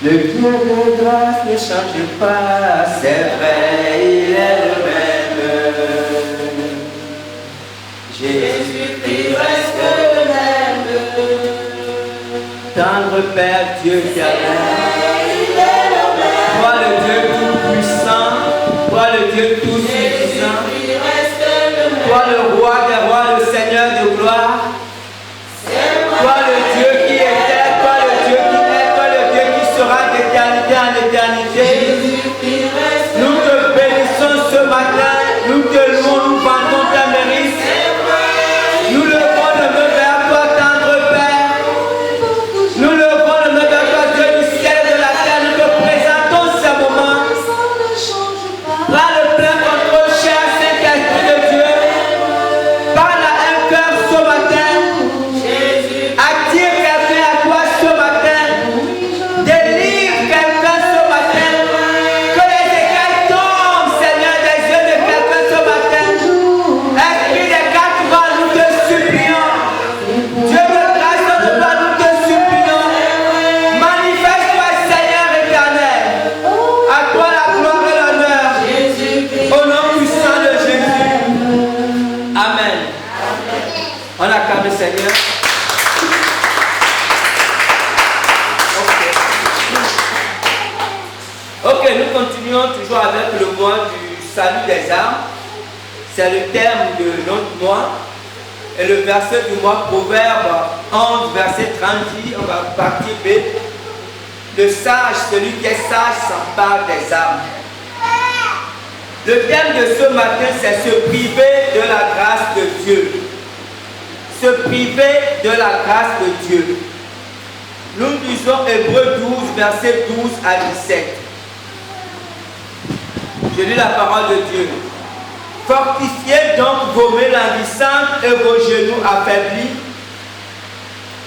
Le Dieu de grâce ne change pas, c'est vrai, il est le même. Jésus-Christ reste le même. Tendre Père, Dieu éternel. Toi le Dieu tout-puissant, toi le Dieu tout-suffisant, toi le roi des rois, le Seigneur de gloire, toi le Dieu qui était, toi le Dieu qui est, toi le Dieu qui sera d'éternité en éternité. Nous te bénissons ce matin, nous te louons, nous vantons ta mérite. Nous levons le main vers toi, tendre Père. Nous levons le main vers toi, Dieu du ciel et de la terre. Nous te présentons ce moment. Prends le plein contrôle, cher Saint-Esprit de Dieu. Parle à un cœur ce matin. Attire quelqu'un à toi ce matin. Délivre quelqu'un ce matin. Que les écailles tombent, Seigneur, des yeux de quelqu'un ce matin. Esprit des quatre vents, nous te supplions. Dieu de grâce, notre Père, nous te supplions. Manifeste-toi, Seigneur éternel. À toi la gloire et l'honneur. Au nom puissant de Jésus. Amen. On acclame le Seigneur. Ok, nous continuons toujours avec le mois du salut des âmes. C'est le terme de notre mois. Et le verset du mois, Proverbe 11, verset 30, on va partir B. Le sage, celui qui est sage, s'empare des âmes. Le thème de ce matin, c'est se priver de la grâce de Dieu. Se priver de la grâce de Dieu. Nous lisons Hébreux 12, verset 12 à 17. Je lis la parole de Dieu. Fortifiez donc vos mains languissantes et vos genoux affaiblis,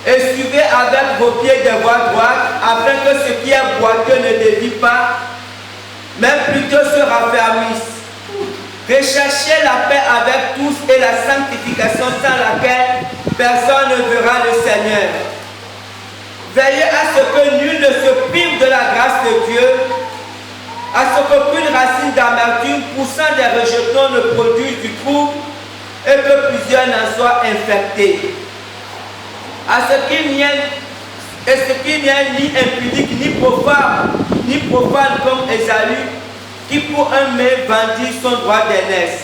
et suivez avec vos pieds des voies droites, afin que ce qui est boiteux ne dévie pas, mais plutôt se raffermisse. Recherchez la paix avec tous et la sanctification sans laquelle personne ne verra le Seigneur. Veillez à ce que nul ne se prive de la grâce de Dieu, à ce qu'aucune racine d'amertume poussant des rejetons ne produise du trouble et que plusieurs n'en soient infectés. À ce qu'il n'y ait ni impudique ni profane comme Ésaü, qui pour un mets vendit son droit d'aînesse.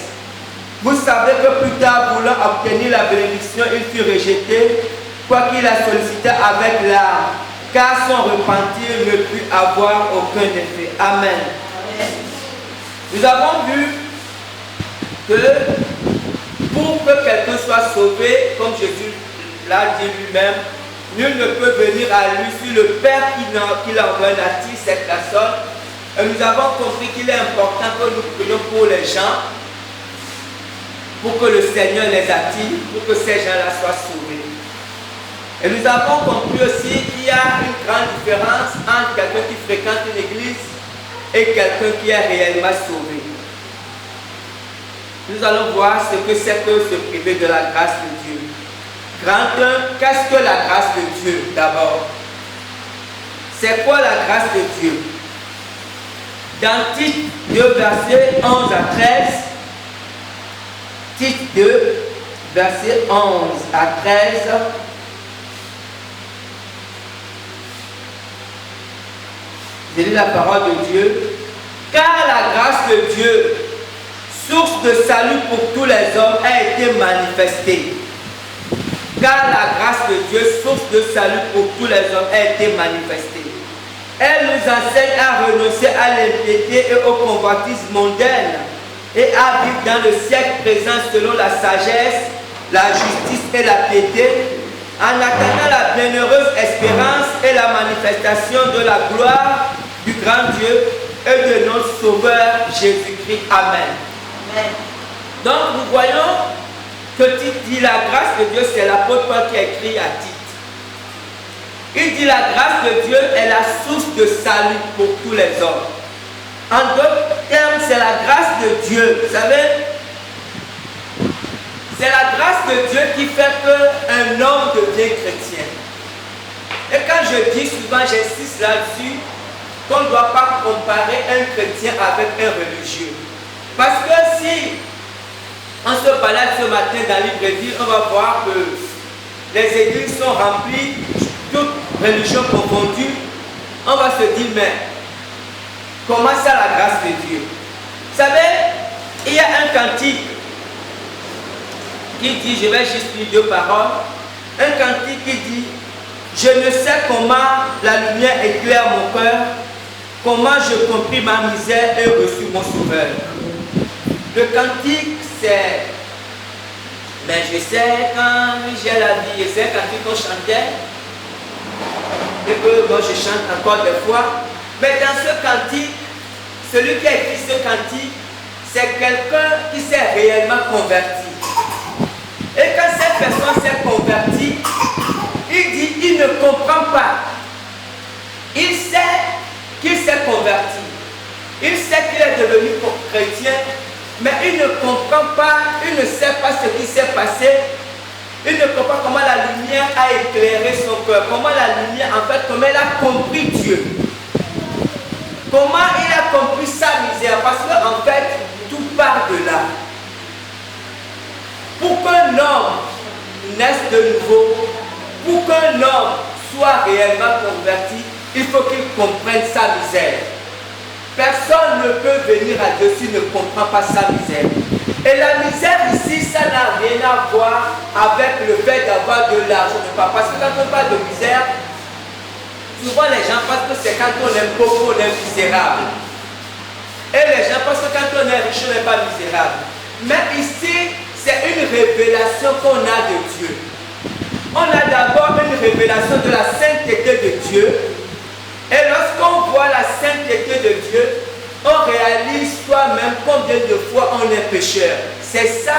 Vous savez que plus tard, voulant obtenir la bénédiction, il fut rejeté, quoiqu'il la sollicitait avec l'art, car son repentir ne put avoir aucun effet. Amen. Nous avons vu que pour que quelqu'un soit sauvé, comme Jésus l'a dit lui-même, nul ne peut venir à lui si le Père qui l'envoie n'attire cette personne. Et nous avons compris qu'il est important que nous prions pour les gens, pour que le Seigneur les attire, pour que ces gens-là soient sauvés. Et nous avons compris aussi qu'il y a une grande différence entre quelqu'un qui fréquente une église et quelqu'un qui est réellement sauvé. Nous allons voir ce que c'est que se priver de la grâce de Dieu. Grand 1, qu'est-ce que la grâce de Dieu d'abord? C'est quoi la grâce de Dieu? Dans Tite 2, versets 11 à 13, Tite 2, versets 11 à 13, je lis la parole de Dieu. Car la grâce de Dieu, source de salut pour tous les hommes, a été manifestée. Car la grâce de Dieu, source de salut pour tous les hommes, a été manifestée. Elle nous enseigne à renoncer à l'impiété et aux convoitises mondaines et à vivre dans le siècle présent selon la sagesse, la justice et la piété, en attendant la bienheureuse espérance et la manifestation de la gloire du grand Dieu et de notre Sauveur Jésus-Christ. Amen. Amen. Donc nous voyons que Tite dit la grâce de Dieu, c'est l'apôtre Paul qui a écrit à Tite. Il dit la grâce de Dieu est la source de salut pour tous les hommes. En d'autres termes, c'est la grâce de Dieu. Vous savez, c'est la grâce de Dieu qui fait qu'un homme devient chrétien. Et quand je dis souvent, j'insiste là-dessus, qu'on ne doit pas comparer un chrétien avec un religieux. Parce que si on se balade ce matin dans Libreville, on va voir que les églises sont remplies, toutes religions confondues. On va se dire, mais comment ça la grâce de Dieu? Vous savez, il y a un cantique qui dit, je vais juste lire deux paroles, un cantique qui dit, je ne sais comment la lumière éclaire mon cœur, comment je compris ma misère et reçu mon sauveur. Le cantique, c'est, mais je sais quand j'ai la vie, et c'est un cantique qu'on chantait, et que moi je chante encore des fois, mais dans ce cantique, celui qui a écrit ce cantique, c'est quelqu'un qui s'est réellement converti. Et quand cette personne s'est convertie, il dit, il ne comprend pas. Il sait qu'il s'est converti. Il sait qu'il est devenu chrétien, mais il ne comprend pas, il ne sait pas ce qui s'est passé. Il ne comprend pas comment la lumière a éclairé son cœur, comment la lumière, en fait, comment il a compris Dieu. Comment il a compris sa misère, parce qu'en fait, tout part de là. Pour qu'un homme naisse de nouveau, pour qu'un homme soit réellement converti, il faut qu'il comprenne sa misère. Personne ne peut venir à Dieu s'il ne comprend pas sa misère. Et la misère ici, ça n'a rien à voir avec le fait d'avoir de l'argent. Parce que quand on parle de misère, souvent les gens pensent que c'est quand on aime beaucoup, on est misérable. Et les gens pensent que quand on est riche, on n'est pas misérable. Mais ici, c'est une révélation qu'on a de Dieu. On a d'abord une révélation de la sainteté de Dieu. Et lorsqu'on voit la sainteté de Dieu, on réalise soi-même combien de fois on est pécheur. C'est ça,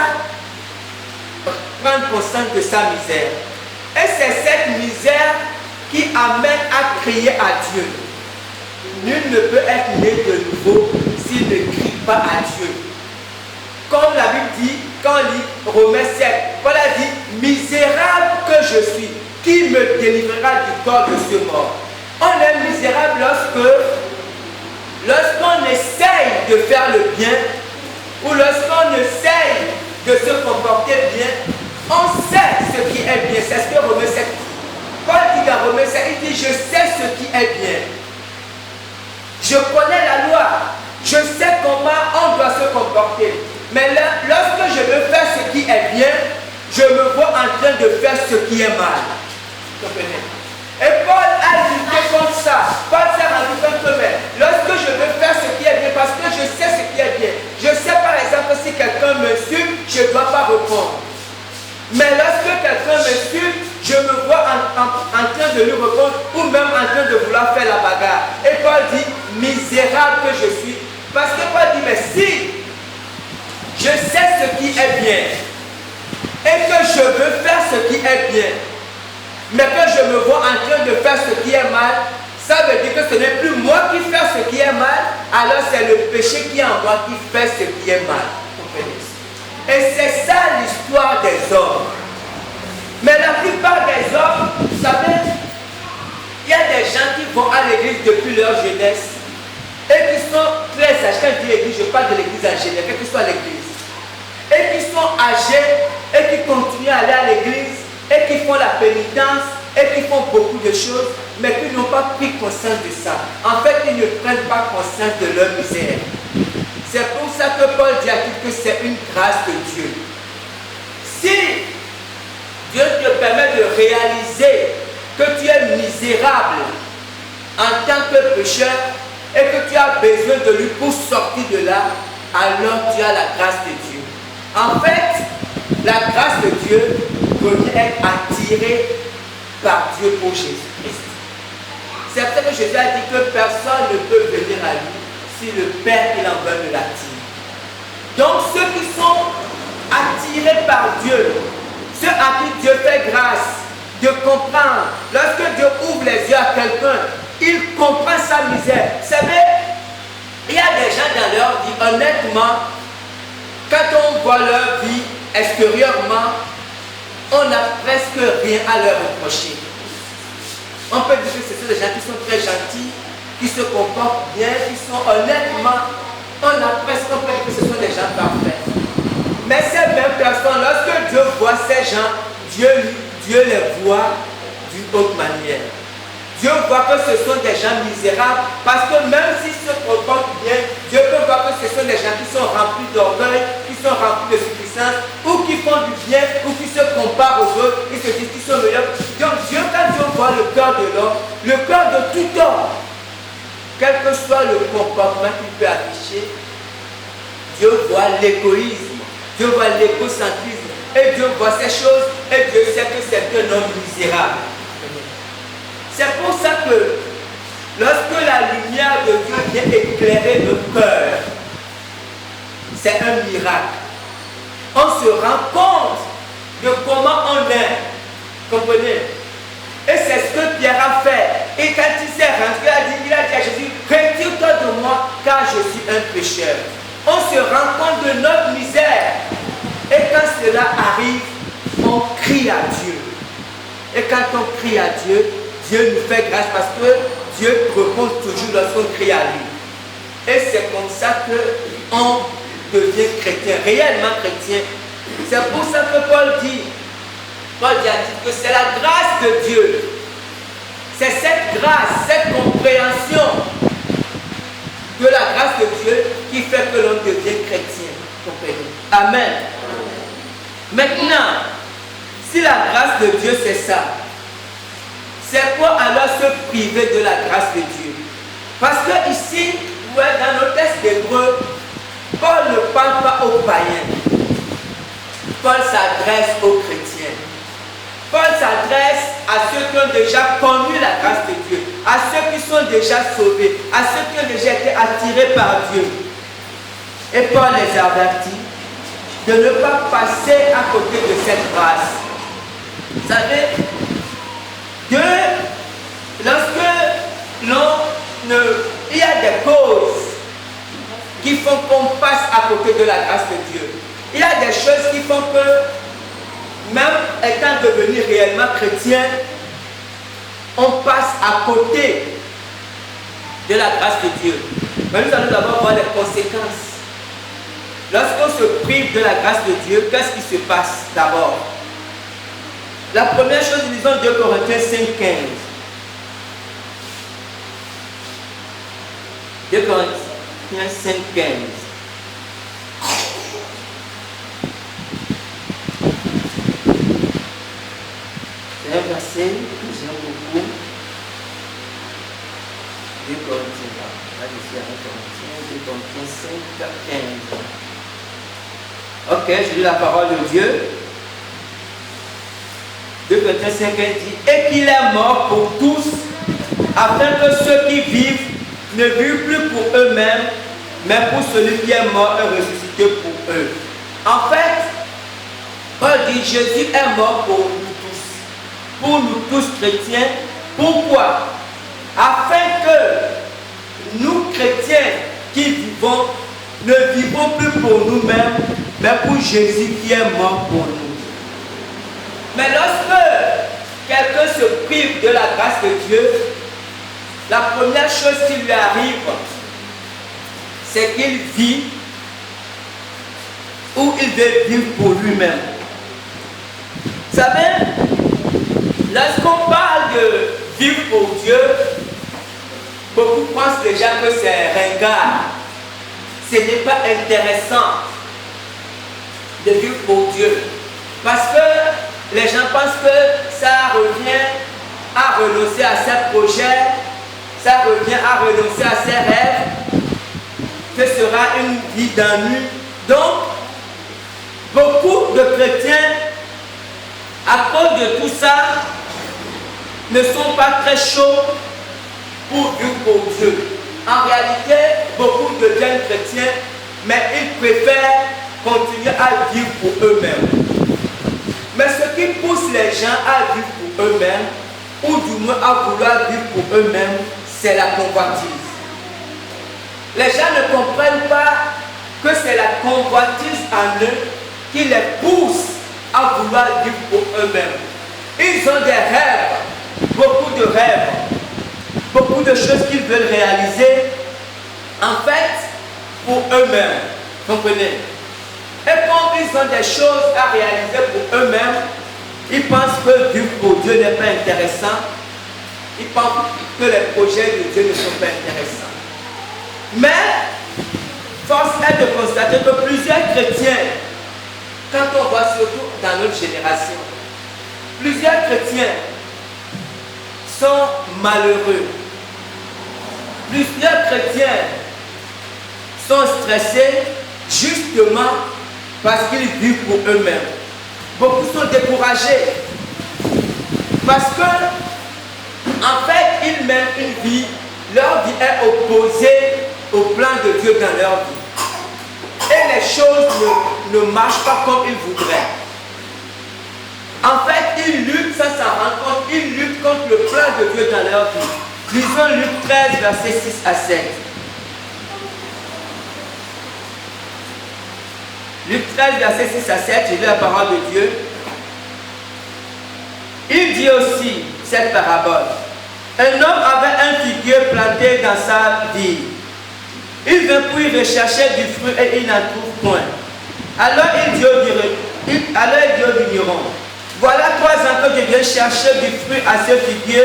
prendre conscience de sa misère. Et c'est cette misère qui amène à crier à Dieu. Nul ne peut être né de nouveau s'il ne crie pas à Dieu. Comme la Bible dit, quand on lit Romains 7, Paul a dit, misérable que je suis, qui me délivrera du corps de ce mort? On est misérable lorsqu'on essaye de faire le bien, ou lorsqu'on essaye de se comporter bien, on sait ce qui est bien. C'est ce que Romains 7 dit. Paul dit dans Romains 7, il dit, je sais ce qui est bien. Je connais la loi. Je sais comment on doit se comporter. Mais là, lorsque je veux faire ce qui est bien, je me vois en train de faire ce qui est mal. Vous comprenez? Et Paul a lutté contre ça. Paul s'est rendu compte que lorsque je veux faire ce qui est bien, parce que je sais ce qui est bien. Je sais par exemple si quelqu'un m'insulte, je ne dois pas répondre. Mais lorsque quelqu'un m'insulte, je me vois en train de lui répondre ou même en train de vouloir faire la bagarre. Et Paul dit, misérable que je suis. Parce que Paul dit, mais si je sais ce qui est bien et que je veux faire ce qui est bien, mais que je me vois en train de faire ce qui est mal, ça veut dire que ce n'est plus moi qui fais ce qui est mal, alors c'est le péché qui est en moi qui fait ce qui est mal. Et c'est ça l'histoire des hommes. Mais la plupart des hommes, vous savez, il y a des gens qui vont à l'église depuis leur jeunesse et qui sont très âgés. Quand je dis l'église, je parle de l'église en général, quelle que soit l'église. Et qui sont âgés et qui continuent à aller à l'église et qui font la pénitence et qui font beaucoup de choses, mais qui n'ont pas pris conscience de ça. En fait, ils ne prennent pas conscience de leur misère. C'est pour ça que Paul dit à qui que c'est une grâce de Dieu. Si Dieu te permet de réaliser que tu es misérable en tant que pécheur et que tu as besoin de lui pour sortir de là, alors tu as la grâce de Dieu. En fait, la grâce de Dieu veut être attirée par Dieu pour Jésus-Christ. C'est pour ça que Jésus a dit que personne ne peut venir à lui si le Père qui l'envoie ne l'attire. Donc ceux qui sont attirés par Dieu, ceux à qui Dieu fait grâce de comprendre, lorsque Dieu ouvre les yeux à quelqu'un, il comprend sa misère. Vous savez, il y a des gens dans leur vie, honnêtement, quand on voit leur vie extérieurement, on n'a presque rien à leur reprocher. On peut dire que ce sont des gens qui sont très gentils, qui se comportent comportent bien, qui sont honnêtement, on a presque compris que ce sont des gens parfaits. Mais ces mêmes personnes, lorsque Dieu voit ces gens, Dieu les voit d'une autre manière. Dieu voit que ce sont des gens misérables parce que même s'ils se comportent bien, Dieu peut voir que ce sont des gens qui sont remplis d'orgueil, qui sont remplis de suffisance, ou qui font du bien, ou qui se comparent aux autres, ils se disent qu'ils sont meilleurs. Donc Dieu, quand Dieu voit le cœur de l'homme, le cœur de tout homme, quel que soit le comportement qu'il peut afficher, Dieu voit l'égoïsme, Dieu voit l'égocentrisme, et Dieu voit ces choses, et Dieu sait que c'est un homme misérable. C'est pour ça que lorsque la lumière de Dieu vient éclairer notre cœur, c'est un miracle. On se rend compte de comment on est. Comprenez? Et c'est ce que Pierre a fait. Et quand il s'est rentré, il a dit à Jésus, retire-toi de moi, car je suis un pécheur. On se rend compte de notre misère. Et quand cela arrive, on crie à Dieu. Et quand on crie à Dieu, Dieu nous fait grâce parce que Dieu répond toujours lorsqu'on crie à lui. Et c'est comme ça qu'on devient chrétien, réellement chrétien. C'est pour ça que Paul dit à Tite que c'est la grâce de Dieu. C'est cette grâce, cette compréhension de la grâce de Dieu qui fait que l'on devient chrétien. Amen. Maintenant, si la grâce de Dieu c'est ça, c'est quoi alors se priver de la grâce de Dieu? Parce que ici, dans nos textes d'hébreu, Paul ne parle pas aux païens. Paul s'adresse aux chrétiens. Paul s'adresse à ceux qui ont déjà connu la grâce de Dieu, à ceux qui sont déjà sauvés, à ceux qui ont déjà été attirés par Dieu. Et Paul les avertit de ne pas passer à côté de cette grâce. Vous savez, Dieu, lorsque il y a des causes qui font qu'on passe à côté de la grâce de Dieu. Il y a des choses qui font que, même étant devenu réellement chrétien, on passe à côté de la grâce de Dieu. Mais nous allons d'abord voir les conséquences. Lorsqu'on se prive de la grâce de Dieu, qu'est-ce qui se passe d'abord? La première chose, lisons 2 Corinthiens 5,15. 2 Corinthiens 5,15. C'est un verset que j'aime beaucoup. 2 Corinthiens, là, je suis à 1 Corinthiens, 2 Corinthiens 5,15. Ok, je lis la parole de Dieu. 2 Corinthiens 5 dit, et qu'il est mort pour tous, afin que ceux qui vivent ne vivent plus pour eux-mêmes, mais pour celui qui est mort et ressuscité pour eux. En fait, Paul dit, Jésus est mort pour nous tous chrétiens. Pourquoi? Afin que nous chrétiens qui vivons, ne vivons plus pour nous-mêmes, mais pour Jésus qui est mort pour nous. Mais lorsque quelqu'un se prive de la grâce de Dieu, la première chose qui lui arrive, c'est qu'il vit ou il veut vivre pour lui-même. Vous savez, lorsqu'on parle de vivre pour Dieu, beaucoup pensent déjà que c'est ringard. Ce n'est pas intéressant de vivre pour Dieu. Parce que les gens pensent que ça revient à renoncer à ses projets, ça revient à renoncer à ses rêves, que ce sera une vie d'ennui. Donc, beaucoup de chrétiens, à cause de tout ça, ne sont pas très chauds pour vivre pour Dieu. En réalité, beaucoup deviennent chrétiens, mais ils préfèrent continuer à vivre pour eux-mêmes. Mais ce qui pousse les gens à vivre pour eux-mêmes, ou du moins à vouloir vivre pour eux-mêmes, c'est la convoitise. Les gens ne comprennent pas que c'est la convoitise en eux qui les pousse à vouloir vivre pour eux-mêmes. Ils ont des rêves, beaucoup de rêves, beaucoup beaucoup de choses qu'ils veulent réaliser, en fait, pour eux-mêmes. Comprenez? Et quand ils ont des choses à réaliser pour eux-mêmes, ils pensent que Dieu pour Dieu n'est pas intéressant. Ils pensent que les projets de Dieu ne sont pas intéressants. Mais, force est de constater que plusieurs chrétiens, quand on voit surtout dans notre génération, plusieurs chrétiens sont malheureux. Plusieurs chrétiens sont stressés justement parce qu'ils vivent pour eux-mêmes. Beaucoup sont découragés parce que, en fait, ils mènent une vie, leur vie est opposée au plan de Dieu dans leur vie. Et les choses ne marchent pas comme ils voudraient. En fait, ils luttent sans s'en rendre compte, ils luttent contre le plan de Dieu dans leur vie. Lisons Luc 13, versets 6 à 7. Luc 13, verset 6 à 7, j'ai lu la parole de Dieu. Il dit aussi cette parabole. Un homme avait un figuier planté dans sa vigne. Il vint puis rechercher du fruit et il n'en trouve point. Alors il dit au vigneron, voilà 3 ans que je viens chercher du fruit à ce figuier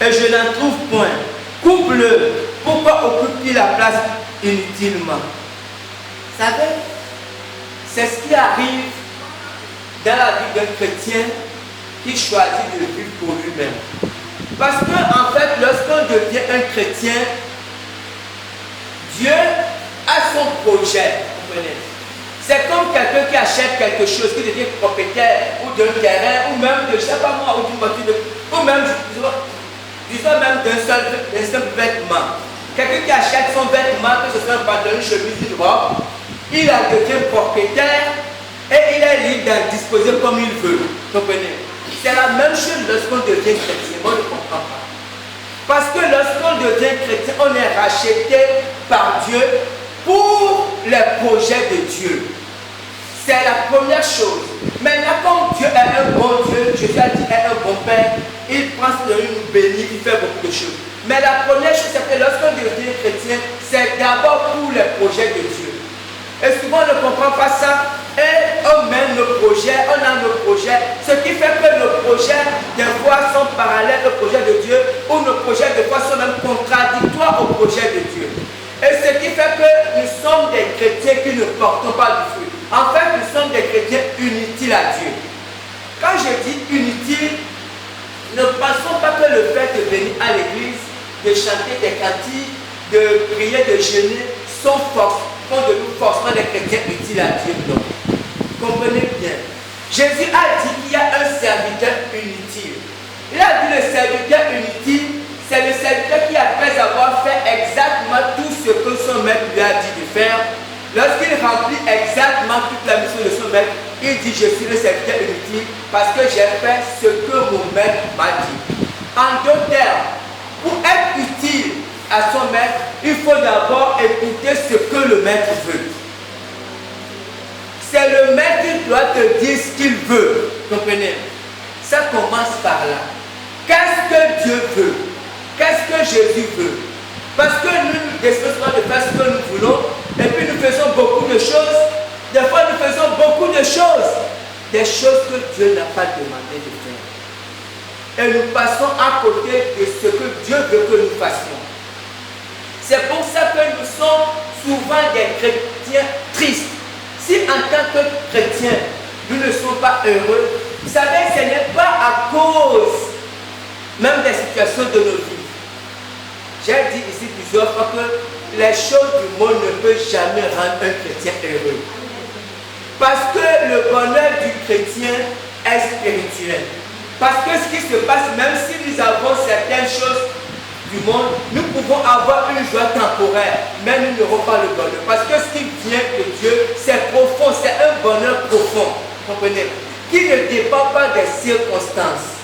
et je n'en trouve point. Coupe-le. Pourquoi occupe-t-il la place inutilement? Vous savez, c'est ce qui arrive dans la vie d'un chrétien qui choisit de vivre pour lui-même. Parce que, en fait, lorsqu'on devient un chrétien, Dieu a son projet. Vous comprenez? C'est comme quelqu'un qui achète quelque chose, qui devient propriétaire, ou d'un terrain, ou même de, je ne sais pas moi, ou d'une voiture, ou même, disons même d'un seul vêtement. Quelqu'un qui achète son vêtement, que ce soit un pantalon, une chemise, une robe, il en devient propriétaire et il est libre d'en disposer comme il veut. Comprenez? C'est la même chose lorsqu'on devient chrétien. Moi, je ne comprends pas. Parce que lorsqu'on devient chrétien, on est racheté par Dieu pour les projets de Dieu. C'est la première chose. Maintenant, comme Dieu est un bon Dieu, Jésus a dit est un bon Père, il prend ce de nous bénir, il fait beaucoup de choses. Mais la première chose, c'est que lorsqu'on devient chrétien, c'est d'abord pour les projets de Dieu. Et souvent, on ne comprend pas ça. Et on mène nos projets, on a nos projets. Ce qui fait que nos projets, des fois, sont parallèles au projet de Dieu, ou nos projets, des fois, sont même contradictoires au projet de Dieu. Et ce qui fait que nous sommes des chrétiens qui ne portons pas du fruit. En fait, nous sommes des chrétiens inutiles à Dieu. Quand je dis inutiles, ne pensons pas que le fait de venir à l'église, de chanter des cantiques, de prier, de jeûner, font de nous forcément des chrétiens utiles à Dieu. Non. Comprenez bien. Jésus a dit qu'il y a un serviteur inutile. Il a dit le serviteur inutile, c'est le serviteur qui, après avoir fait exactement tout ce que son maître lui a dit de faire, lorsqu'il remplit exactement toute la mission de son maître, il dit je suis le serviteur inutile parce que j'ai fait ce que mon maître m'a dit. En d'autres termes, pour être utile à son maître, il faut d'abord écouter ce que le maître veut. C'est le maître qui doit te dire ce qu'il veut. Comprenez? Ça commence par là. Qu'est-ce que Dieu veut? Qu'est-ce que Jésus veut? Parce que nous décidons de faire ce que nous voulons et puis nous faisons beaucoup de choses. Des fois nous faisons beaucoup de choses. Des choses que Dieu n'a pas demandé de faire. Et nous passons à côté de ce que Dieu veut que nous fassions. C'est pour ça que nous sommes souvent des chrétiens tristes. Si en tant que chrétiens, nous ne sommes pas heureux, vous savez, ce n'est pas à cause même des situations de nos vies. J'ai dit ici plusieurs fois que les choses du monde ne peuvent jamais rendre un chrétien heureux. Parce que le bonheur du chrétien est spirituel. Parce que ce qui se passe, même si nous avons certaines choses du monde, nous pouvons avoir une joie temporaire, mais nous n'aurons pas le bonheur. Parce que ce qui vient de Dieu, c'est profond, c'est un bonheur profond, comprenez, qui ne dépend pas des circonstances.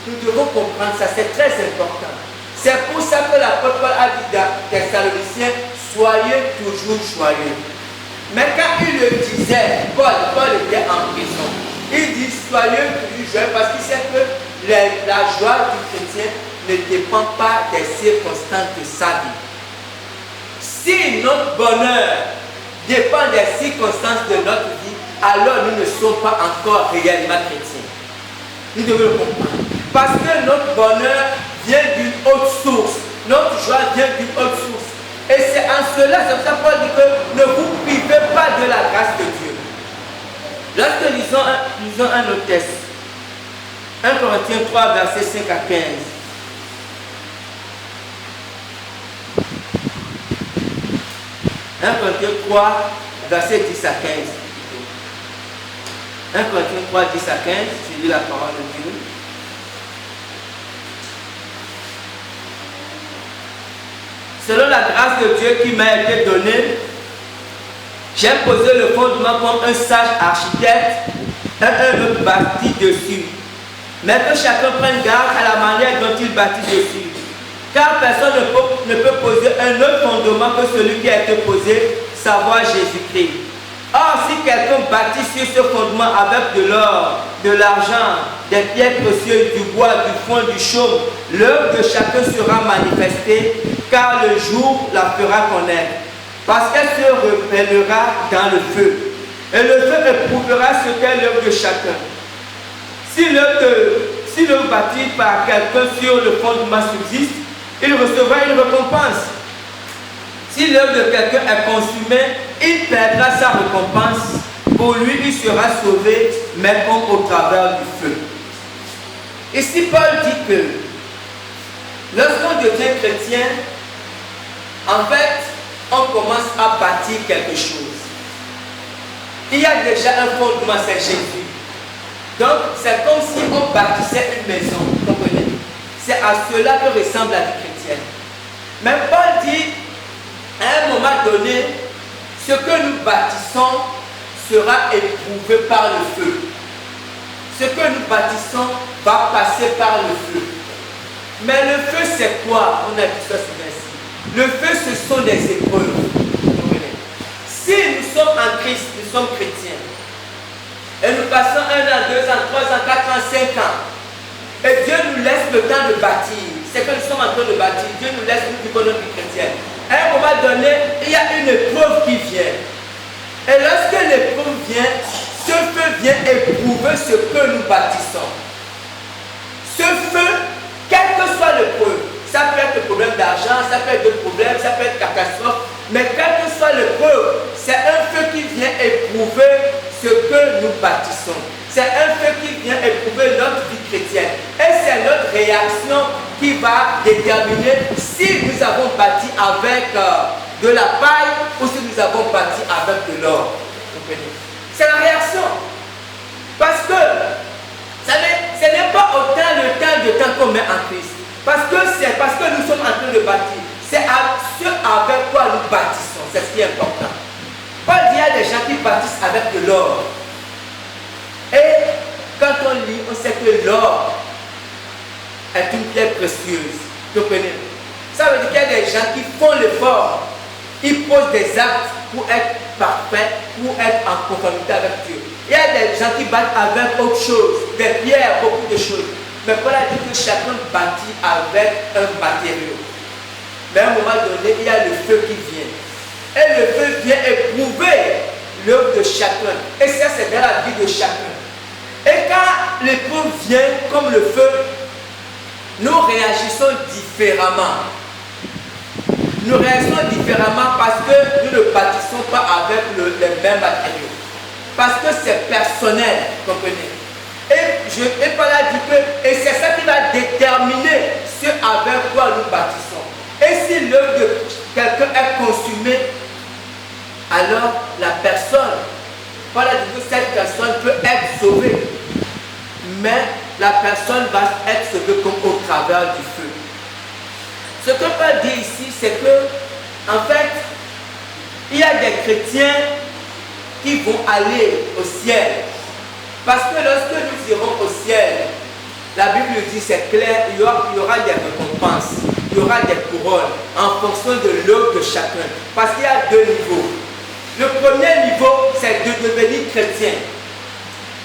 Nous devons comprendre ça, c'est très important. C'est pour ça que l'apôtre Paul a dit dans Thessaloniciens, soyez toujours joyeux. Mais quand il le disait, Paul était en prison. Il dit soyez toujours joyeux parce qu'il sait que la joie du chrétien ne dépend pas des circonstances de sa vie. Si notre bonheur dépend des circonstances de notre vie, alors nous ne sommes pas encore réellement chrétiens. Nous devons le comprendre. Parce que notre bonheur vient d'une haute source. Notre joie vient d'une haute source. Et c'est en cela, c'est pour ça que Paul dit que ne vous privez pas de la grâce de Dieu. Lorsque lisons un autre texte, 1 Corinthiens 3, versets 5 à 15. 1 Corinthiens 3, versets 10 à 15. 1 Corinthiens 3, 10 à 15, je lis la parole de Dieu. Selon la grâce de Dieu qui m'a été donnée, j'ai posé le fondement comme un sage architecte et un autre bâtit dessus. Mais que chacun prenne garde à la manière dont il bâtit dessus. Car personne ne peut poser un autre fondement que celui qui a été posé, savoir Jésus-Christ. Or, si quelqu'un bâtit sur ce fondement avec de l'or, de l'argent, des pierres précieuses, du bois, du foin, du chaume, l'œuvre de chacun sera manifestée, car le jour la fera connaître. Parce qu'elle se révélera dans le feu. Et le feu éprouvera ce qu'est l'œuvre de chacun. Si l'œuvre bâtie par quelqu'un sur le fondement subsiste, il recevra une récompense. Si l'œuvre de quelqu'un est consumée, il perdra sa récompense. Pour lui, il sera sauvé, mais comme au travers du feu. Ici, Paul dit que lorsqu'on devient chrétien, en fait, on commence à bâtir quelque chose. Il y a déjà un fondement, c'est Jésus. Donc, c'est comme si on bâtissait une maison. Vous comprenez? C'est à cela que ressemble la vie chrétienne. Mais Paul dit, à un moment donné, ce que nous bâtissons sera éprouvé par le feu. Ce que nous bâtissons va passer par le feu. Mais le feu, c'est quoi? On a dit ça souvent ici. Le feu, ce sont des épreuves. Si nous sommes en Christ, nous sommes chrétiens, et nous passons 1 an, 2 ans, 3 ans, 4 ans, 5 ans, et Dieu nous laisse le temps de bâtir. C'est que nous sommes en train de bâtir. Dieu nous laisse nous vivre notre vie chrétienne. À un moment donné, il y a une épreuve qui vient. Et lorsque l'épreuve vient, ce feu vient éprouver ce que nous bâtissons. Ce feu, quelle que soit l'épreuve, ça peut être le problème d'argent, ça peut être le problème, ça peut être catastrophe, mais quelle que soit l'épreuve, c'est un feu qui vient éprouver ce que nous bâtissons. C'est un feu qui vient éprouver notre vie chrétienne. Et c'est notre réaction qui va déterminer si nous avons bâti avec de la paille ou si nous avons bâti avec de l'or. C'est la réaction. Parce que ce n'est pas autant le temps qu'on met en Christ. Parce que c'est parce que nous sommes en train de bâtir. C'est ce avec quoi nous bâtissons. C'est ce qui est important. Paul dit, il y a des gens qui bâtissent avec de l'or. Et quand on lit, on sait que l'or est une pierre précieuse. Vous comprenez? Ça veut dire qu'il y a des gens qui font l'effort. Ils posent des actes pour être parfaits, pour être en conformité avec Dieu. Il y a des gens qui battent avec autre chose, des pierres, beaucoup de choses. Mais Paul a dit que chacun bâtit avec un matériau. Mais à un moment donné, il y a le feu qui vient. Et le feu vient éprouver l'œuvre de chacun. Et ça, c'est dans la vie de chacun. Et quand l'épreuve vient comme le feu, nous réagissons différemment. Nous réagissons différemment parce que nous ne bâtissons pas avec les mêmes matériaux. Parce que c'est personnel, comprenez. Et Paul a dit que, et c'est ça qui va déterminer ce avec quoi nous bâtissons. Et si l'œuvre de quelqu'un est consumée, alors la personne, Paul a dit que cette personne peut être sauvée. Mais la personne va être sauvée comme au travers du feu. Ce que Paul dit ici, c'est que, en fait, il y a des chrétiens qui vont aller au ciel. Parce que lorsque nous irons au ciel, la Bible dit, c'est clair, il y aura des récompenses, il y aura des couronnes en fonction de l'œuvre de chacun. Parce qu'il y a deux niveaux. Le premier niveau, c'est de devenir chrétien.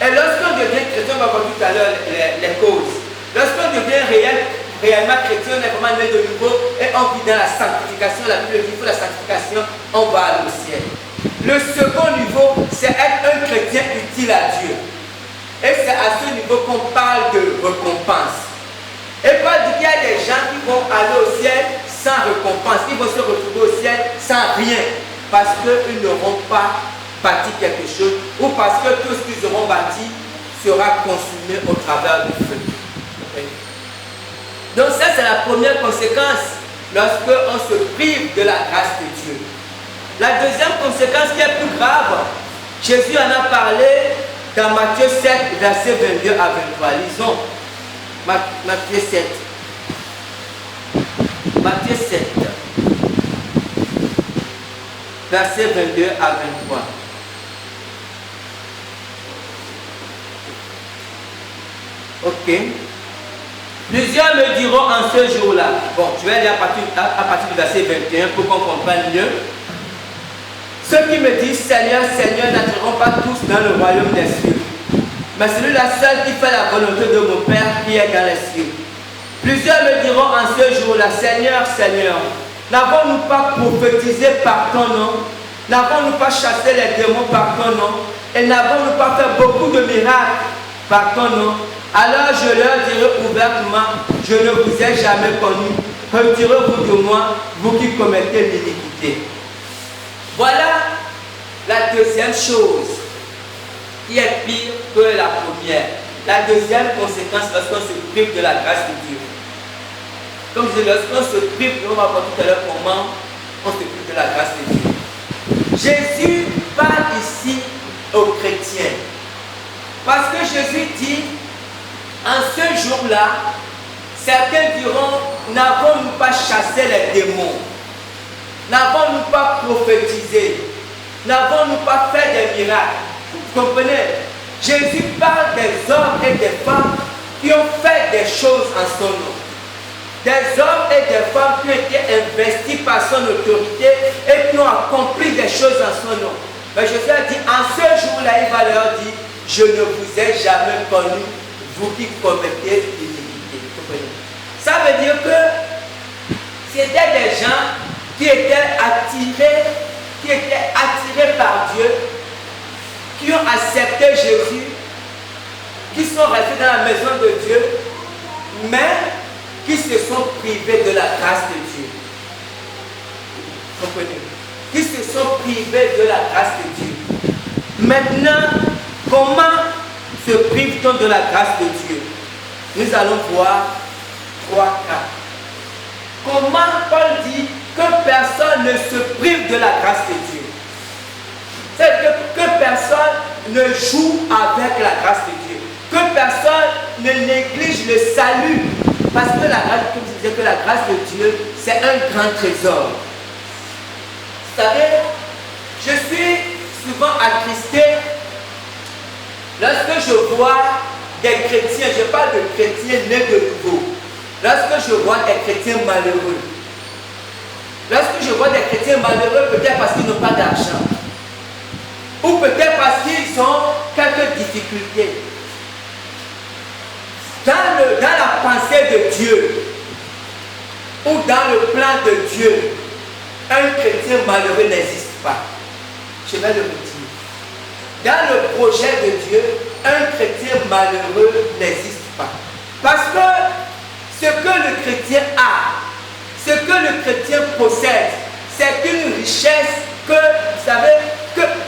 Et lorsqu'on devient chrétien, on va voir tout à l'heure les causes. Lorsqu'on devient réellement chrétien, on est vraiment né de nouveau et on vit dans la sanctification. La Bible dit qu'il faut la sanctification, on va aller au ciel. Le second niveau, c'est être un chrétien utile à Dieu. Et c'est à ce niveau qu'on parle de récompense. Et Paul dit qu'il y a des gens qui vont aller au ciel sans récompense. Ils vont se retrouver au ciel sans rien. Parce qu'ils n'auront pas bâti quelque chose. Ou parce que tout ce qu'ils auront bâti sera consumé au travers du feu. Okay. Donc ça, c'est la première conséquence lorsque on se prive de la grâce de Dieu. La deuxième conséquence qui est plus grave, Jésus en a parlé dans Matthieu 7, versets 22 à 23. Lisons Matthieu 7. Matthieu 7, versets 22 à 23. Ok. Plusieurs me diront en ce jour-là. Bon, je vais aller à partir du verset 21 pour qu'on comprenne mieux. Ceux qui me disent Seigneur, Seigneur n'entreront pas tous dans le royaume des cieux, mais celui-là seul qui fait la volonté de mon Père qui est dans les cieux. Plusieurs me diront en ce jour-là, Seigneur, Seigneur, n'avons-nous pas prophétisé par ton nom? N'avons-nous pas chassé les démons par ton nom? Et n'avons-nous pas fait beaucoup de miracles par ton nom? Alors je leur dirai ouvertement, je ne vous ai jamais connu. Retirez-vous de moi, vous qui commettez l'iniquité. Voilà la deuxième chose qui est pire que la première. La deuxième conséquence lorsqu'on se prive de la grâce de Dieu. Comme je dis, lorsqu'on se prive, on va voir tout à l'heure comment on se prive de la grâce de Dieu. Jésus parle ici aux chrétiens. Parce que Jésus dit, en ce jour-là, certains diront, n'avons-nous pas chassé les démons? N'avons-nous pas prophétisé? N'avons-nous pas fait des miracles? Vous comprenez? Jésus parle des hommes et des femmes qui ont fait des choses en son nom. Des hommes et des femmes qui ont été investis par son autorité et qui ont accompli des choses en son nom. Mais Jésus a dit, en ce jour-là, il va leur dire, je ne vous ai jamais connu, vous qui commettez l'iniquité. Ça veut dire que c'était des gens qui étaient attirés par Dieu, qui ont accepté Jésus, qui sont restés dans la maison de Dieu, mais qui se sont privés de la grâce de Dieu. Comprenez? Qui se sont privés de la grâce de Dieu. Maintenant, comment se prive-t-on de la grâce de Dieu? Nous allons voir 3 cas. Comment Paul dit que personne ne se prive de la grâce de Dieu? C'est que personne ne joue avec la grâce de Dieu. Que personne ne néglige le salut. Parce que la grâce, comme je disais, que la grâce de Dieu, c'est un grand trésor. Vous savez, je suis souvent attristé lorsque je vois des chrétiens, je parle de chrétiens nés de nouveau. Lorsque je vois des chrétiens malheureux. Lorsque je vois des chrétiens malheureux, peut-être parce qu'ils n'ont pas d'argent. Ou peut-être parce qu'ils ont quelques difficultés. Dans la pensée de Dieu, ou dans le plan de Dieu, un chrétien malheureux n'existe pas. Je vais le redire. Dans le projet de Dieu, un chrétien malheureux n'existe pas. Parce que ce que le chrétien a, ce que le chrétien possède, c'est une richesse que, vous savez,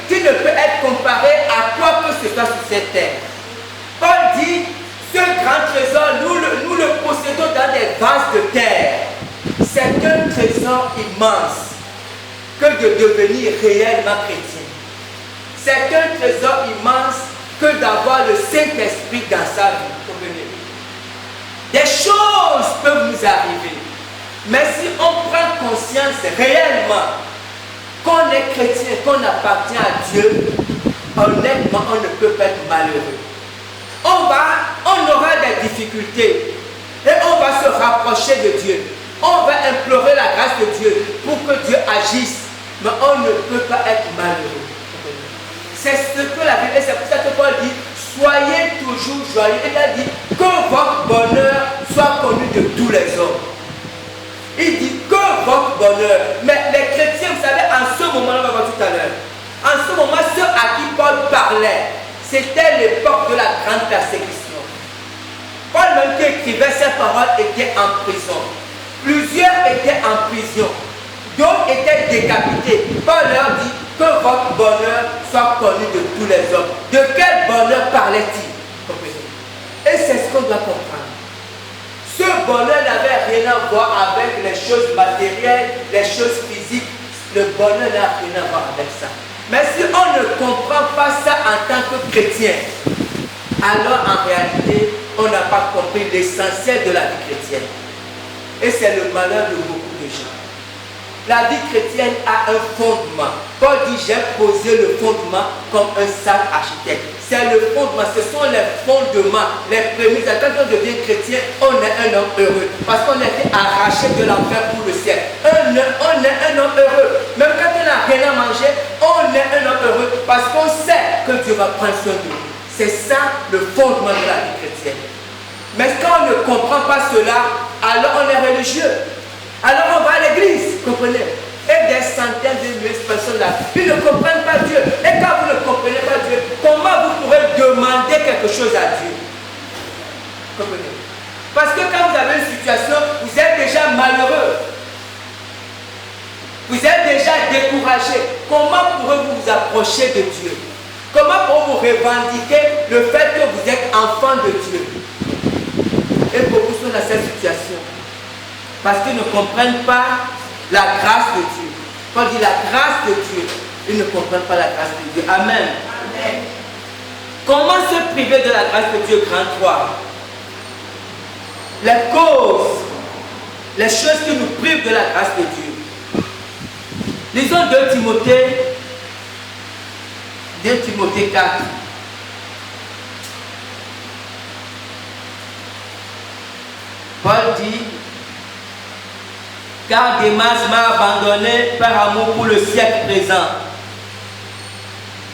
qui ne peut être comparée à quoi que ce soit sur cette terre. Paul dit, ce grand trésor, nous le possédons dans des vases de terre. C'est un trésor immense que de devenir réellement chrétien. C'est un trésor immense que d'avoir le Saint-Esprit dans sa vie. Des choses peuvent nous arriver. Mais si on prend conscience réellement qu'on est chrétien, qu'on appartient à Dieu, honnêtement, on ne peut pas être malheureux. On aura des difficultés et on va se rapprocher de Dieu. On va implorer la grâce de Dieu pour que Dieu agisse, mais on ne peut pas être malheureux. C'est ce que la Bible, c'est pour ça que Paul dit, soyez toujours joyeux. Il a dit que votre bonheur soit connu de tous les hommes. Il dit que votre bonheur. Mais les chrétiens, vous savez, en ce moment-là, on va voir tout à l'heure. En ce moment, ceux à qui Paul parlait, c'était l'époque de la grande persécution. Paul même qui écrivait ces paroles était en prison. Plusieurs étaient en prison. D'autres étaient décapités. Paul leur dit que votre bonheur soit connu de tous les hommes. De quel bonheur parlait-il? Et c'est ce qu'on doit comprendre. Ce bonheur n'avait rien à voir avec les choses matérielles, les choses physiques. Le bonheur n'a rien à voir avec ça. Mais si on ne comprend pas ça en tant que chrétien, alors en réalité, on n'a pas compris l'essentiel de la vie chrétienne. Et c'est le malheur de beaucoup de gens. La vie chrétienne a un fondement. Paul dit, j'ai posé le fondement comme un sage architecte. C'est le fondement, ce sont les fondements, les prémices. Quand on devient chrétien, on est un homme heureux. Parce qu'on a été arraché de l'enfer pour le ciel. On est un homme heureux. Même quand on n'a rien à manger, on est un homme heureux. Parce qu'on sait que Dieu va prendre soin de nous. C'est ça le fondement de la vie chrétienne. Mais quand on ne comprend pas cela, alors on est religieux. Alors on va à l'église, comprenez? Et des centaines de milliers de personnes là, ils ne comprennent pas Dieu. Et quand vous ne comprenez pas Dieu, comment vous pourrez demander quelque chose à Dieu? Comprenez? Parce que quand vous avez une situation, vous êtes déjà malheureux. Vous êtes déjà découragé. Comment pourrez-vous vous approcher de Dieu? Comment pourrez-vous revendiquer le fait que vous êtes enfant de Dieu? Et beaucoup sont dans cette situation. Parce qu'ils ne comprennent pas la grâce de Dieu. Quand on dit la grâce de Dieu, ils ne comprennent pas la grâce de Dieu. Amen. Amen. Comment se priver de la grâce de Dieu, grand 3? Les causes, les choses qui nous privent de la grâce de Dieu. Lisons 2 Timothée 4. Paul dit, car Démas m'a abandonné par amour pour le siècle présent.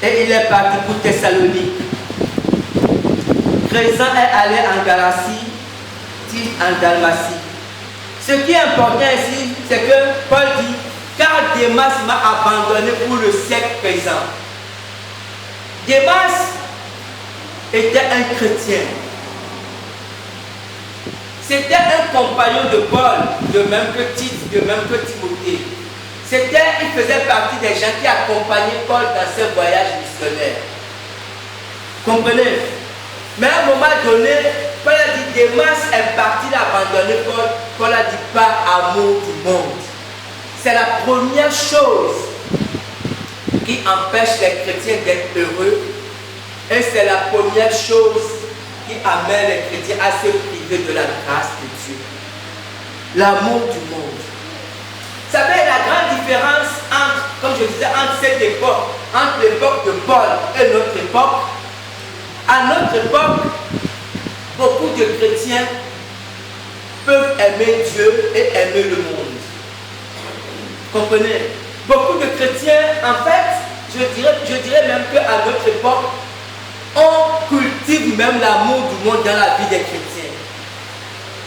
Et il est parti pour Thessalonique. Crescent est allé en Galatie, Tite en Dalmatie. Ce qui est important ici, c'est que Paul dit, car Démas m'a abandonné pour le siècle présent. Démas était un chrétien. C'était un compagnon de Paul, de même que Tite, de même que Timothée. Il faisait partie des gens qui accompagnaient Paul dans ses voyages missionnaires. Comprenez? Mais à un moment donné, Paul a dit, Démas est parti d'abandonner Paul. Paul a dit, par amour du monde. C'est la première chose qui empêche les chrétiens d'être heureux. Et c'est la première chose qui amène les chrétiens à se priver de la grâce de Dieu. L'amour du monde. Vous savez, la grande différence entre, comme je disais, entre cette époque, entre l'époque de Paul et notre époque. À notre époque, beaucoup de chrétiens peuvent aimer Dieu et aimer le monde. Comprenez? Beaucoup de chrétiens, en fait, je dirais même qu'à notre époque, on cultive même l'amour du monde dans la vie des chrétiens.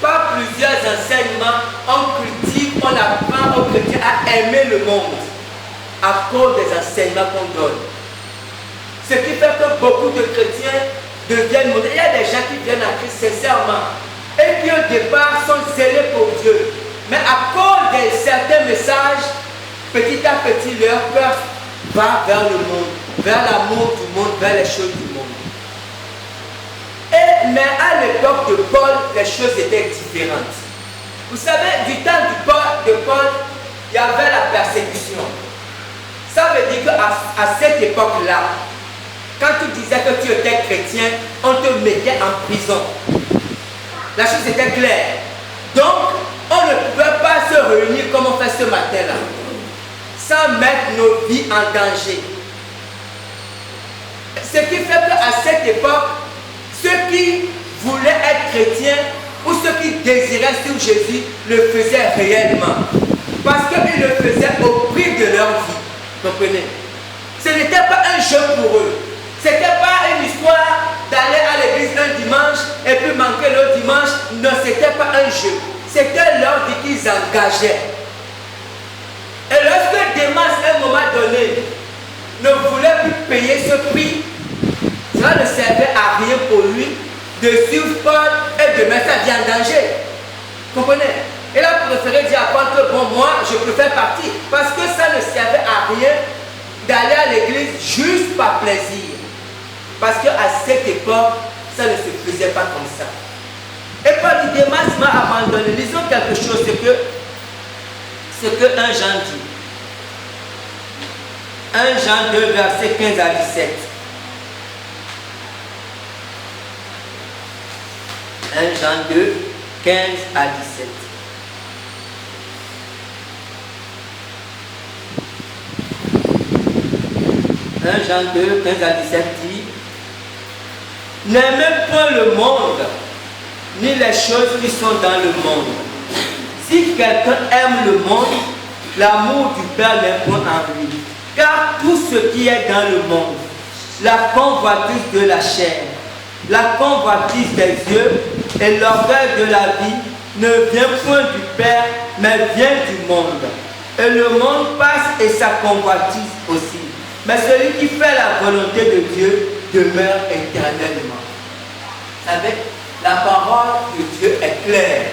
Par plusieurs enseignements, on cultive, on apprend aux chrétiens à aimer le monde à cause des enseignements qu'on donne. Ce qui fait que beaucoup de chrétiens deviennent mondains. Il y a des gens qui viennent à Christ sincèrement et qui au départ sont zélés pour Dieu. Mais à cause de certains messages, petit à petit leur cœur va vers le monde, vers l'amour du monde, vers les choses du monde. Mais à l'époque de Paul, les choses étaient différentes. Vous savez, du temps de Paul, il y avait la persécution. Ça veut dire qu'à cette époque-là, quand tu disais que tu étais chrétien, on te mettait en prison. La chose était claire. Donc, on ne pouvait pas se réunir comme on fait ce matin-là, sans mettre nos vies en danger. Ce qui fait qu'à cette époque, ceux qui voulaient être chrétiens ou ceux qui désiraient suivre Jésus le faisaient réellement. Parce qu'ils le faisaient au prix de leur vie. Comprenez? Ce n'était pas un jeu pour eux. Ce n'était pas une histoire d'aller à l'église un dimanche et puis manquer l'autre dimanche. Non, ce n'était pas un jeu. C'était l'ordre qu'ils engageaient. Et lorsque Démas, à un moment donné, ne voulait plus payer ce prix, cela ne servait à rien pour lui de suivre Paul et de mettre sa vie en danger. Comprenez? Il a préféré dire à Paul que bon, moi, je préfère partir. Parce que ça ne servait à rien d'aller à l'église juste par plaisir. Parce qu'à cette époque, ça ne se faisait pas comme ça. Et Paul dit, Démas m'a abandonné. Lisons quelque chose, ce que 1 Jean dit. 1 Jean 2, versets 15 à 17. 1 Jean 2, 15 à 17. Jean 2, 15 à 17 dit: n'aimez point le monde, ni les choses qui sont dans le monde. Si quelqu'un aime le monde, l'amour du Père n'est point en lui. Car tout ce qui est dans le monde, la convoitise de la chair, la convoitise des yeux et l'orgueil de la vie, ne vient point du Père, mais vient du monde. Et le monde passe et sa convoitise aussi. Mais celui qui fait la volonté de Dieu demeure éternellement. Vous savez, la parole de Dieu est claire.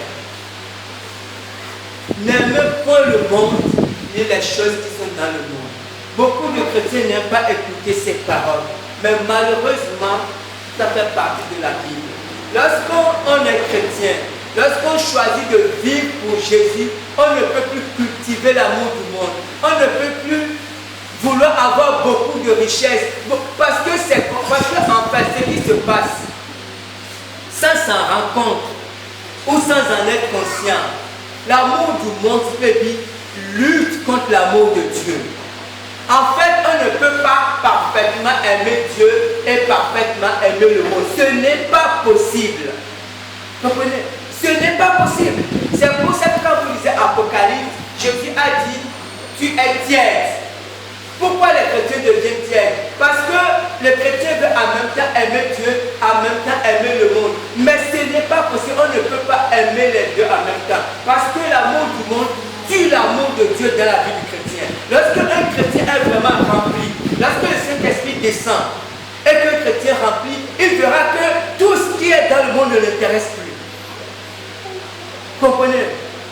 N'aimez point le monde, ni les choses qui sont dans le monde. Beaucoup de chrétiens n'aiment pas écouter ces paroles. Mais malheureusement, ça fait partie de la Bible. Lorsqu'on est chrétien, lorsqu'on choisit de vivre pour Jésus, on ne peut plus cultiver l'amour du monde. On ne peut plus vouloir avoir beaucoup de richesses. Parce que en fait, ce qui se passe, sans s'en rendre compte ou sans en être conscient, l'amour du monde, lutte contre l'amour de Dieu. En fait, on ne peut pas parfaitement aimer Dieu et parfaitement aimer le monde. Ce n'est pas possible. Comprenez? Ce n'est pas possible. C'est pour ça que quand vous lisez Apocalypse, Jésus a dit, tu es tiède. Pourquoi les chrétiens deviennent tièdes? Parce que les chrétiens veulent en même temps aimer Dieu, en même temps aimer le monde. Mais ce n'est pas possible. On ne peut pas aimer les deux en même temps. Parce que l'amour du monde tue l'amour de Dieu dans la vie du chrétien. Lorsque un chrétien est vraiment rempli, lorsque le Saint-Esprit descend et qu'un chrétien rempli, il verra que tout ce qui est dans le monde ne l'intéresse plus. Comprenez?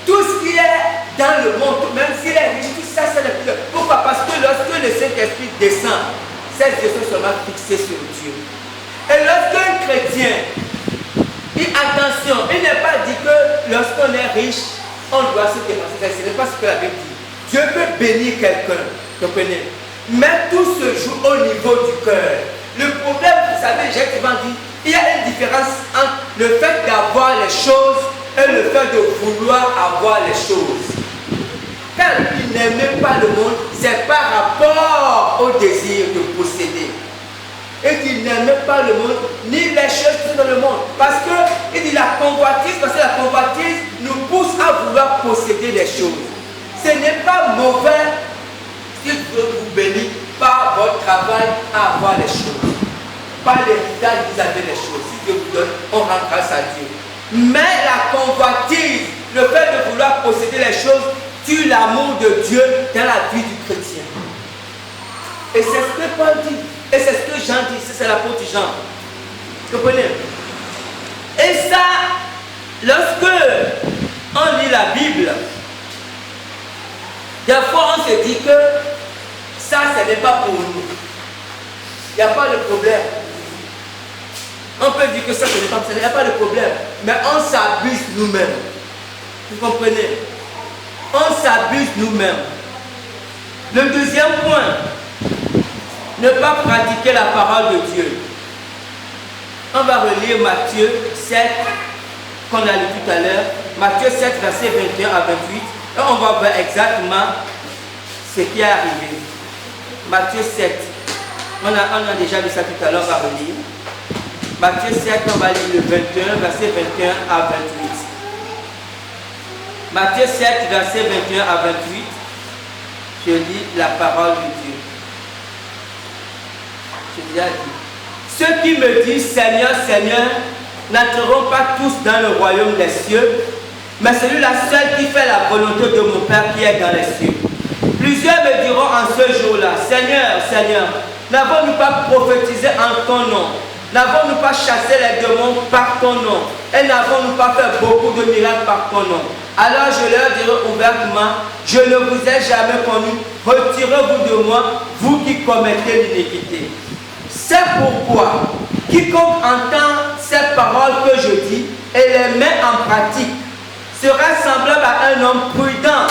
Tout ce qui est dans le monde, même s'il est riche, tout ça, c'est le plus. Pourquoi? Parce que lorsque le Saint-Esprit descend, ses yeux sont seulement fixés sur Dieu. Et lorsqu'un chrétien, attention, il n'est pas dit que lorsqu'on est riche, on doit se dépenser. Ce n'est pas ce que la Bible dit. Dieu peut bénir quelqu'un, comprenez? Mais tout se joue au niveau du cœur. Le problème, vous savez, j'ai souvent dit, il y a une différence entre le fait d'avoir les choses et le fait de vouloir avoir les choses. Quand il n'aimait pas le monde, c'est par rapport au désir de posséder. Et qu'il n'aimait pas le monde, ni les choses qui sont dans le monde. Parce que, il dit la convoitise, parce que la convoitise nous pousse à vouloir posséder les choses. Ce n'est pas mauvais si Dieu vous bénit par votre travail à avoir les choses. Par l'héritage, vous avez les choses. Si Dieu vous donne, on rend grâce à Dieu. Mais la convoitise, le fait de vouloir posséder les choses, tue l'amour de Dieu dans la vie du chrétien. Et c'est ce que Paul dit. Et c'est ce que Jean dit. C'est l'apôtre Jean. Vous comprenez? Et ça, lorsque on lit la Bible, des fois on se dit que ça, ce n'est pas pour nous. Il n'y a pas de problème. On peut dire que ça, ce n'est pas pour nous. Il n'y a pas de problème. Mais on s'abuse nous-mêmes. Vous comprenez? On s'abuse nous-mêmes. Le deuxième point, ne pas pratiquer la parole de Dieu. On va relire Matthieu 7, qu'on a lu tout à l'heure. Matthieu 7, versets 21 à 28. Et on va voir exactement ce qui est arrivé. Matthieu 7. On a déjà lu ça tout à l'heure, on va relire. Matthieu 7, on va lire le 21, verset 21 à 28. Matthieu 7, verset 21 à 28. Je lis la parole de Dieu. Je dis, Ceux qui me disent Seigneur, Seigneur, n'entreront pas tous dans le royaume des cieux, mais celui-là seul qui fait la volonté de mon Père qui est dans les cieux. Plusieurs me diront en ce jour-là, Seigneur, Seigneur, n'avons-nous pas prophétisé en ton nom? N'avons-nous pas chassé les démons par ton nom? Et n'avons-nous pas fait beaucoup de miracles par ton nom? Alors je leur dirai ouvertement, je ne vous ai jamais connu, retirez-vous de moi, vous qui commettez l'iniquité. C'est pourquoi quiconque entend ces paroles que je dis et les met en pratique sera semblable à un homme prudent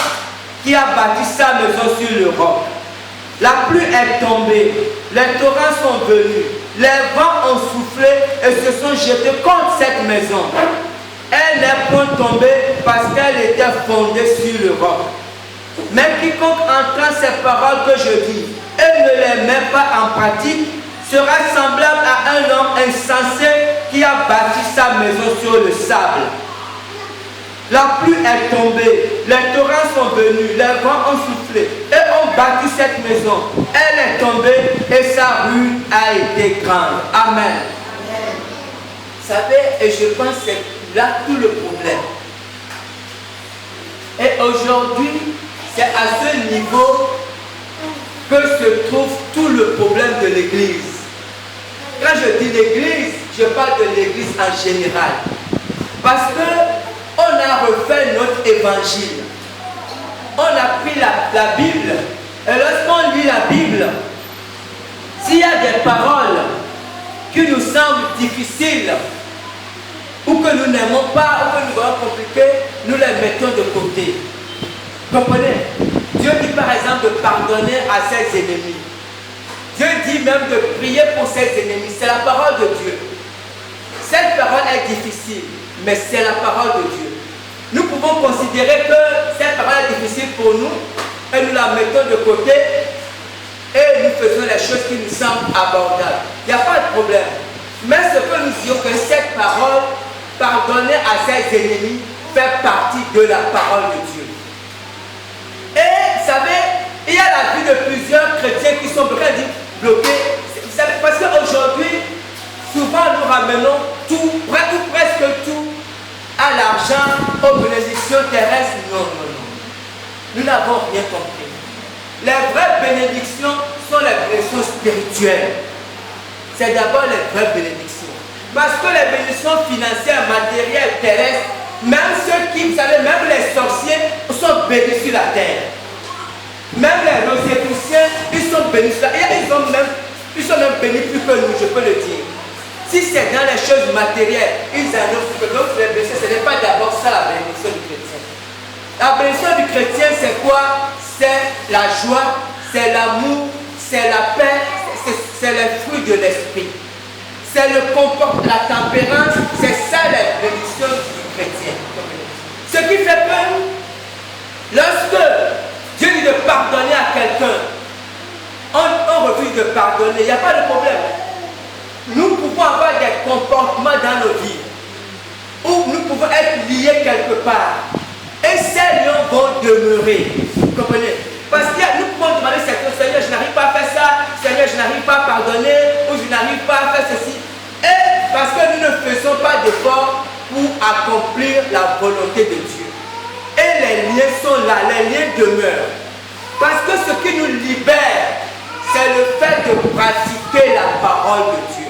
qui a bâti sa maison sur le roc. La pluie est tombée, les torrents sont venus, les vents ont soufflé et se sont jetés contre cette maison. Elle n'est point tombée parce qu'elle était fondée sur le roc. Mais quiconque entend ces paroles que je dis et ne les met pas en pratique sera semblable à un homme insensé qui a bâti sa maison sur le sable. La pluie est tombée, les torrents sont venus, les vents ont soufflé et ont bâti cette maison. Elle est tombée et sa ruine a été grande. Amen. Vous savez, et je pense que c'est là tout le problème. Et aujourd'hui, c'est à ce niveau que se trouve tout le problème de l'Église. Quand je dis l'Église, je parle de l'Église en général. Parce que on a refait notre évangile. On a pris la Bible. Et lorsqu'on lit la Bible, s'il y a des paroles qui nous semblent difficiles, ou que nous n'aimons pas, ou que nous voyons compliquées, nous les mettons de côté. Comprenez? Dieu dit par exemple de pardonner à ses ennemis. Dieu dit même de prier pour ses ennemis. C'est la parole de Dieu. Cette parole est difficile, mais c'est la parole de Dieu. Nous pouvons considérer que cette parole est difficile pour nous et nous la mettons de côté et nous faisons les choses qui nous semblent abordables. Il n'y a pas de problème. Mais ce que nous disons que cette parole, pardonner à ses ennemis, fait partie de la parole de Dieu. Et vous savez, il y a la vie de plusieurs chrétiens qui sont bloqués. Vous savez, parce qu'aujourd'hui, souvent nous ramenons tout, presque tout, à l'argent, aux bénédictions terrestres. Non, non, non. Nous n'avons rien compris. Les vraies bénédictions sont les bénédictions spirituelles. C'est d'abord les vraies bénédictions. Parce que les bénédictions financières, matérielles, terrestres, même ceux qui, vous savez, même les sorciers sont bénis sur la terre. Même les rosicruciens, ils sont bénis sur la terre. Ils sont même bénis plus que nous, je peux le dire. Si c'est dans les choses matérielles, ils annoncent que notre bénédiction, ce n'est pas d'abord ça la bénédiction du chrétien. La bénédiction du chrétien, c'est quoi? C'est la joie, c'est l'amour, c'est la paix, c'est les fruits de l'esprit. C'est le comportement, la tempérance, c'est ça la bénédiction du chrétien. Ce qui fait que, lorsque Dieu dit de pardonner à quelqu'un, on refuse de pardonner, il n'y a pas de problème. Nous pouvons avoir des comportements dans nos vies où nous pouvons être liés quelque part et ces liens vont demeurer. Vous comprenez? Parce que nous pouvons demander certains, Seigneur, je n'arrive pas à faire ça, Seigneur, je n'arrive pas à pardonner, ou je n'arrive pas à faire ceci. Et parce que nous ne faisons pas d'efforts pour accomplir la volonté de Dieu. Et les liens sont là, les liens demeurent. Parce que ce qui nous libère, c'est le fait de pratiquer la parole de Dieu.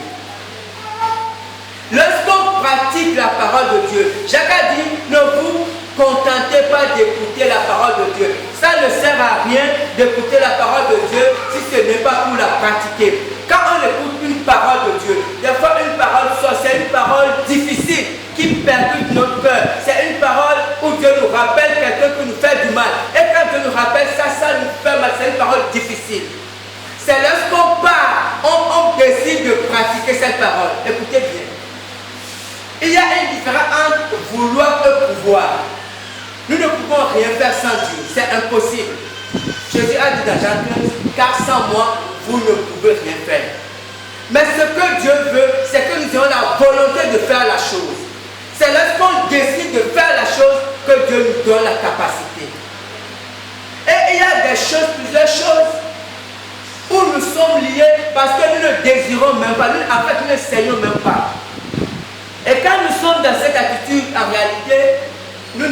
Lorsqu'on pratique la parole de Dieu, Jacques a dit, ne vous contentez pas d'écouter la parole de Dieu. Ça ne sert à rien d'écouter la parole de Dieu si ce n'est pas pour la pratiquer. Quand on écoute une parole de Dieu, des fois une parole, c'est une parole difficile qui percute notre cœur. C'est une parole où Dieu nous rappelle quelqu'un qui nous fait du mal. Et quand Dieu nous rappelle ça, ça nous fait mal. C'est une parole difficile. C'est lorsqu'on part, on décide de pratiquer cette parole. Écoutez bien. Il y a une différence entre vouloir et pouvoir. Nous ne pouvons rien faire sans Dieu. C'est impossible. Jésus a dit dans Jean 15, car sans moi, vous ne pouvez rien faire. Mais ce que Dieu veut, c'est que nous ayons la volonté de faire la chose. C'est lorsqu'on décide de faire la chose que Dieu nous donne la capacité. Et il y a des choses, plusieurs choses, où où nous sommes liés parce que nous ne désirons même pas, en fait nous ne saignons même pas. Et quand nous sommes dans cette attitude, en réalité, nous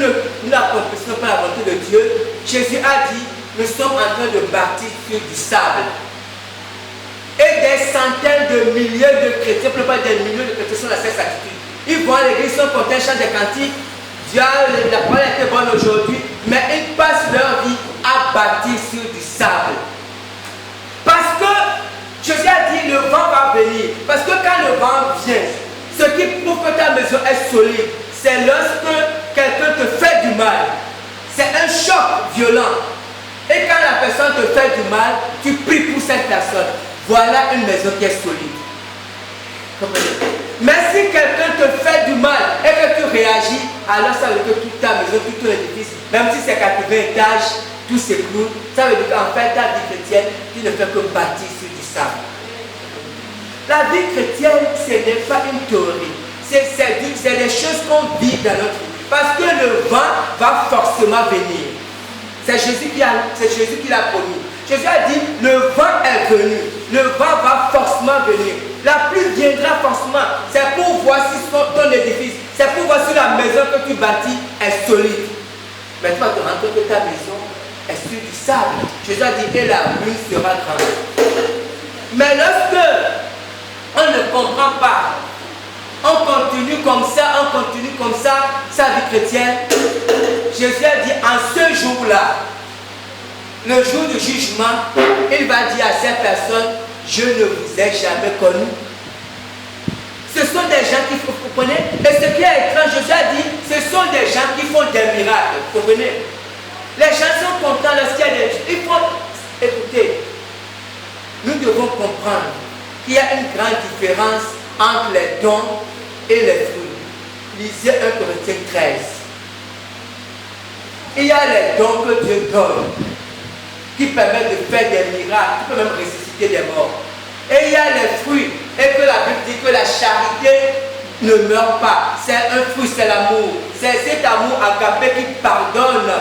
n'accomplissons pas la volonté de Dieu. Jésus a dit, nous sommes en train de bâtir sur du sable. Et des centaines de milliers de chrétiens, peut-être pas des millions de chrétiens sont dans cette attitude. Ils vont à l'église, ils sont contents, chantent des cantiques. Dieu, la parole a été bonne aujourd'hui, mais ils passent leur vie à bâtir sur du sable. Parce que Jésus a dit, le vent va venir. Parce que quand le vent vient, ce qui prouve que ta maison est solide, c'est lorsque quelqu'un te fait du mal. C'est un choc violent. Et quand la personne te fait du mal, tu pries pour cette personne. Voilà une maison qui est solide. Comprenez? Mais si quelqu'un te fait du mal et que tu réagis, alors ça veut dire que toute ta maison, tout ton édifice, même si c'est 80 étages, tout s'écroule. Ça veut dire qu'en fait, ta vie chrétienne, tu ne fais que bâtir sur du sable. La vie chrétienne, ce n'est pas une théorie. C'est des choses qu'on vit dans notre vie. Parce que le vent va forcément venir. C'est Jésus qui l'a promis. Jésus a dit, le vent est venu. Le vent va forcément venir. La pluie viendra forcément. C'est pour voir si ton édifice, c'est pour voir si la maison que tu bâtis est solide. Mais tu vas te rendre compte que ta maison est sur du sable. Jésus a dit, et la pluie sera grande. Mais lorsque on ne comprend pas, on continue comme ça, sa vie chrétienne, Jésus a dit, en ce jour-là, le jour du jugement, il va dire à cette personne, je ne vous ai jamais connu. Ce sont des gens qui, vous comprenez? Et ce qui est étrange, Jésus a dit, ce sont des gens qui font des miracles. Vous comprenez? Les gens sont contents lorsqu'il y a des... Il faut... Écoutez, nous devons comprendre qu'il y a une grande différence entre les dons et les fruits. Lisez 1 Corinthiens 13. Il y a les dons que Dieu donne, qui permettent de faire des miracles, qui peuvent même ressusciter des morts. Et il y a les fruits, et que la Bible dit que la charité ne meurt pas. C'est un fruit, c'est l'amour. C'est cet amour agapé qui pardonne